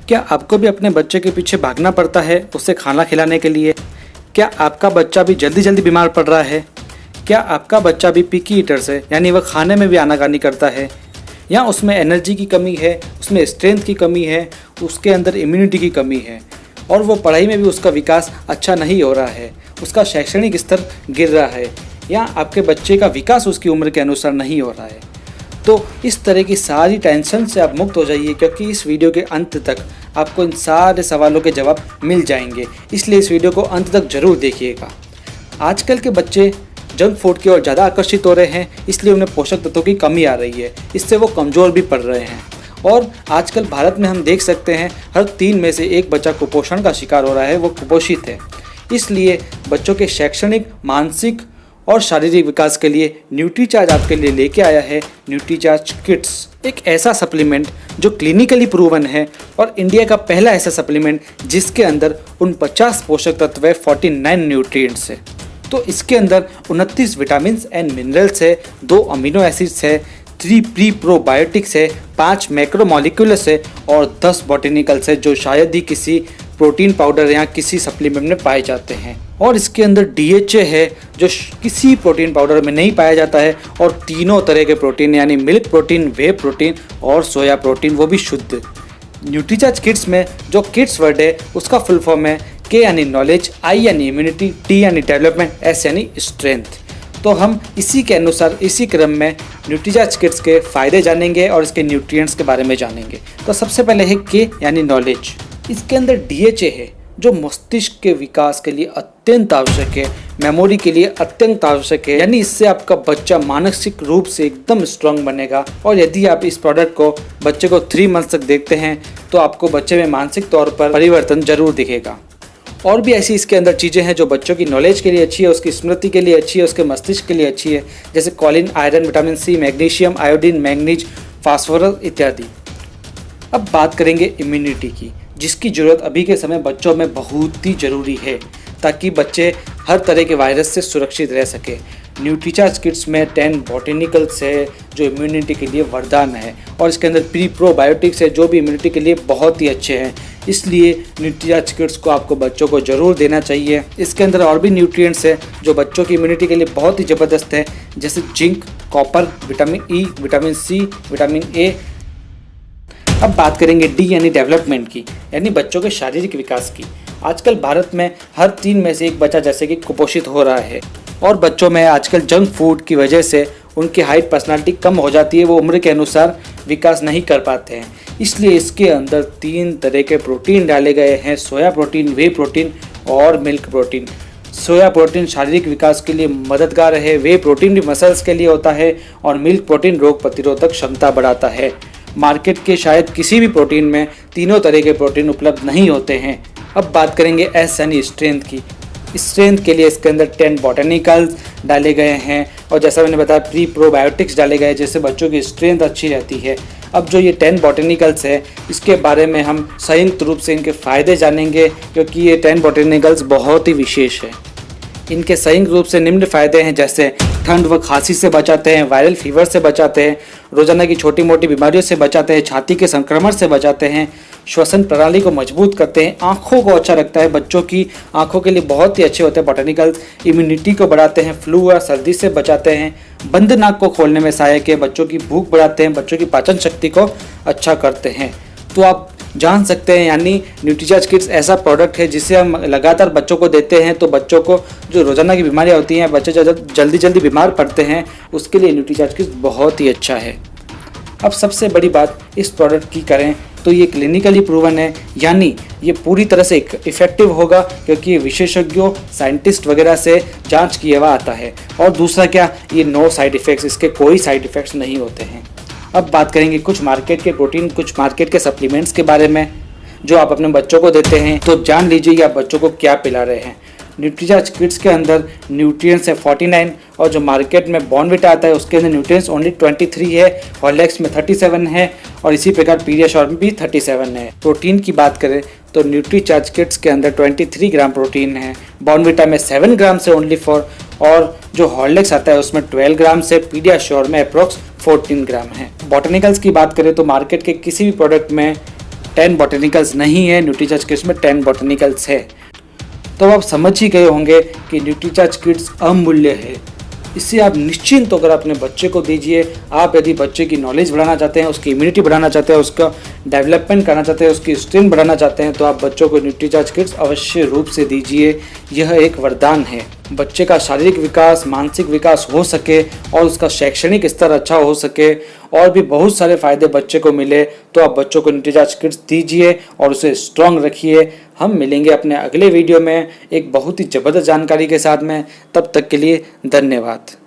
क्या आपको भी अपने बच्चे के पीछे भागना पड़ता है उसे खाना खिलाने के लिए? क्या आपका बच्चा भी जल्दी जल्दी बीमार पड़ रहा है? क्या आपका बच्चा भी पिकी ईटर्स है, यानी वह खाने में भी आनाकानी करता है, या उसमें एनर्जी की कमी है, उसमें स्ट्रेंथ की कमी है, उसके अंदर इम्यूनिटी की कमी है और वो पढ़ाई में भी उसका विकास अच्छा नहीं हो रहा है, उसका शैक्षणिक स्तर गिर रहा है, या आपके बच्चे का विकास उसकी उम्र के अनुसार नहीं हो रहा है? तो इस तरह की सारी टेंशन से आप मुक्त हो जाइए, क्योंकि इस वीडियो के अंत तक आपको इन सारे सवालों के जवाब मिल जाएंगे। इसलिए इस वीडियो को अंत तक ज़रूर देखिएगा। आजकल के बच्चे जंक फूड की ओर ज़्यादा आकर्षित हो रहे हैं, इसलिए उन्हें पोषक तत्वों की कमी आ रही है, इससे वो कमज़ोर भी पड़ रहे हैं। और आजकल भारत में हम देख सकते हैं हर 3 में से 1 बच्चा कुपोषण का शिकार हो रहा है, वो कुपोषित है। इसलिए बच्चों के शैक्षणिक, मानसिक और शारीरिक विकास के लिए न्यूट्रीचार्ज आपके लिए लेके आया है न्यूट्रीचार्ज किड्स, एक ऐसा सप्लीमेंट जो क्लिनिकली प्रूवन है और इंडिया का पहला ऐसा सप्लीमेंट जिसके अंदर 49 पोषक तत्व है, 49 न्यूट्रिएंट्स है। तो इसके अंदर 29 विटामिन एंड मिनरल्स है, 2 अमीनो एसिड्स है, 3 प्री प्रोबायोटिक्स है, 5 मैक्रोमोलिक्यूल्स है और 10 बॉटेनिकल्स है जो शायद ही किसी प्रोटीन पाउडर या किसी सप्लीमेंट में पाए जाते हैं। और इसके अंदर DHA है जो किसी प्रोटीन पाउडर में नहीं पाया जाता है, और तीनों तरह के प्रोटीन यानी मिल्क प्रोटीन, वे प्रोटीन और सोया प्रोटीन, वो भी शुद्ध। न्यूट्रीचार्ज किड्स में जो किड्स वर्ड है उसका फुल फॉर्म है K यानी नॉलेज, I यानी इम्यूनिटी, T यानी डेवलपमेंट, S यानी स्ट्रेंथ। तो हम इसी के अनुसार इसी क्रम में न्यूट्रीचार्ज किड्स के फ़ायदे जानेंगे और इसके न्यूट्रिएंट्स के बारे में जानेंगे। तो सबसे पहले है K यानी नॉलेज। इसके अंदर DHA है जो मस्तिष्क के विकास के लिए अत्यंत आवश्यक है, मेमोरी के लिए अत्यंत आवश्यक है, यानी इससे आपका बच्चा मानसिक रूप से एकदम स्ट्रांग बनेगा। और यदि आप इस प्रोडक्ट को बच्चे को 3 मंथ तक देखते हैं तो आपको बच्चे में मानसिक तौर पर परिवर्तन जरूर दिखेगा। और भी ऐसी इसके अंदर चीज़ें हैं जो बच्चों की नॉलेज के लिए अच्छी है, उसकी स्मृति के लिए अच्छी है, उसके मस्तिष्क के लिए अच्छी है, जैसे Colin, iron, vitamin C, magnesium, iodine, manganese, phosphorus इत्यादि। अब बात करेंगे इम्यूनिटी की, जिसकी ज़रूरत अभी के समय बच्चों में बहुत ही ज़रूरी है ताकि बच्चे हर तरह के वायरस से सुरक्षित रह सके। न्यूट्रीचार्ज किड्स में 10 बॉटेनिकल्स है जो इम्यूनिटी के लिए वरदान है, और इसके अंदर प्री प्रोबायोटिक्स है जो भी इम्यूनिटी के लिए बहुत ही अच्छे हैं। इसलिए न्यूट्रीचार्ज किड्स को आपको बच्चों को ज़रूर देना चाहिए। इसके अंदर और भी न्यूट्रिएंट्स है जो बच्चों की इम्यूनिटी के लिए बहुत ही ज़बरदस्त है, जैसे zinc, copper, vitamin E, vitamin C, vitamin A। अब बात करेंगे D यानी डेवलपमेंट की, यानी बच्चों के शारीरिक विकास की। आजकल भारत में हर 3 में से 1 बच्चा जैसे कि कुपोषित हो रहा है, और बच्चों में आजकल जंक फूड की वजह से उनकी हाइट, पर्सनालिटी कम हो जाती है, वो उम्र के अनुसार विकास नहीं कर पाते हैं। इसलिए इसके अंदर 3 तरह के प्रोटीन डाले गए हैं, सोया प्रोटीन, वे प्रोटीन और मिल्क प्रोटीन। सोया प्रोटीन शारीरिक विकास के लिए मददगार है, वे प्रोटीन भी मसल्स के लिए होता है, और मिल्क प्रोटीन रोग प्रतिरोधक क्षमता बढ़ाता है। मार्केट के शायद किसी भी प्रोटीन में तीनों तरह के प्रोटीन उपलब्ध नहीं होते हैं। अब बात करेंगे S यानी स्ट्रेंथ की। स्ट्रेंथ के लिए इसके अंदर 10 बॉटेनिकल्स डाले गए हैं, और जैसा मैंने बताया प्री प्रोबायोटिक्स डाले गए जिससे बच्चों की स्ट्रेंथ अच्छी रहती है। अब जो ये 10 बॉटेनिकल्स है इसके बारे में हम संयुक्त रूप से इनके फ़ायदे जानेंगे, क्योंकि ये 10 बॉटेनिकल्स बहुत ही विशेष है। इनके संयुक्त रूप से निम्न फायदे हैं, जैसे ठंड व खांसी से बचाते हैं, वायरल फीवर से बचाते हैं, रोजाना की छोटी मोटी बीमारियों से बचाते हैं, छाती के संक्रमण से बचाते हैं, श्वसन प्रणाली को मजबूत करते हैं, आँखों को अच्छा रखता है, बच्चों की आँखों के लिए बहुत ही अच्छे होते हैं बॉटेनिकल्स, इम्यूनिटी को बढ़ाते हैं, फ्लू और सर्दी से बचाते हैं, बंद नाक को खोलने में सहायक है, बच्चों की भूख बढ़ाते हैं, बच्चों की पाचन शक्ति को अच्छा करते हैं। तो आप जान सकते हैं, यानी न्यूट्रीचार्ज किड्स ऐसा प्रोडक्ट है जिसे हम लगातार बच्चों को देते हैं तो बच्चों को जो रोज़ाना की बीमारियां होती हैं, बच्चे जल्दी जल्दी बीमार पड़ते हैं, उसके लिए न्यूट्रीचार्ज किड्स बहुत ही अच्छा है। अब सबसे बड़ी बात इस प्रोडक्ट की करें तो ये क्लिनिकली प्रूवन है, यानी ये पूरी तरह से इफेक्टिव होगा क्योंकि ये विशेषज्ञों, साइंटिस्ट वगैरह से जाँच किया हुआ आता है। और दूसरा क्या, ये नो साइड इफ़ेक्ट्स, इसके कोई साइड इफ़ेक्ट्स नहीं होते हैं। अब बात करेंगे कुछ मार्केट के प्रोटीन, कुछ मार्केट के सप्लीमेंट्स के बारे में जो आप अपने बच्चों को देते हैं, तो जान लीजिए आप बच्चों को क्या पिला रहे हैं। न्यूट्रीचार्ज किड्स के अंदर न्यूट्रिएंट्स है 49, और जो मार्केट में बॉर्नविटा आता है उसके अंदर न्यूट्रिएंट्स ओनली 23 है, हॉर्लिक्स में 37 है, और इसी प्रकार पीडियाश्योर में भी 37 है। प्रोटीन की बात करें तो न्यूट्रीचार्ज किड्स के अंदर 23 ग्राम प्रोटीन है, बॉर्नविटा में 7 ग्राम से ओनली फॉर, और जो हॉर्लिक्स आता है उसमें 12 ग्राम से, पीडियाश्योर में अप्रोक्स 14 ग्राम है। बॉटेनिकल्स की बात करें तो मार्केट के किसी भी प्रोडक्ट में 10 बॉटनिकल्स नहीं है, न्यूट्रीचार्ज किड्स में 10 बॉटनिकल्स है। तो आप समझ ही गए होंगे कि न्यूट्रीचार्ज किड्स अमूल्य है। इससे आप निश्चिंत होकर अपने बच्चे को दीजिए। आप यदि बच्चे की नॉलेज बढ़ाना चाहते हैं, उसकी इम्यूनिटी बढ़ाना चाहते हैं, उसका डेवलपमेंट करना चाहते हैं, उसकी स्ट्रेंथ बढ़ाना चाहते हैं, तो आप बच्चों को न्यूट्रीचार्ज किड्स अवश्य रूप से दीजिए। यह एक वरदान है। बच्चे का शारीरिक विकास, मानसिक विकास हो सके और उसका शैक्षणिक स्तर अच्छा हो सके और भी बहुत सारे फायदे बच्चे को मिले, तो आप बच्चों को न्यूट्रीचार्ज किड्स दीजिए और उसे स्ट्रॉन्ग रखिए। हम मिलेंगे अपने अगले वीडियो में एक बहुत ही ज़बरदस्त जानकारी के साथ में। तब तक के लिए धन्यवाद।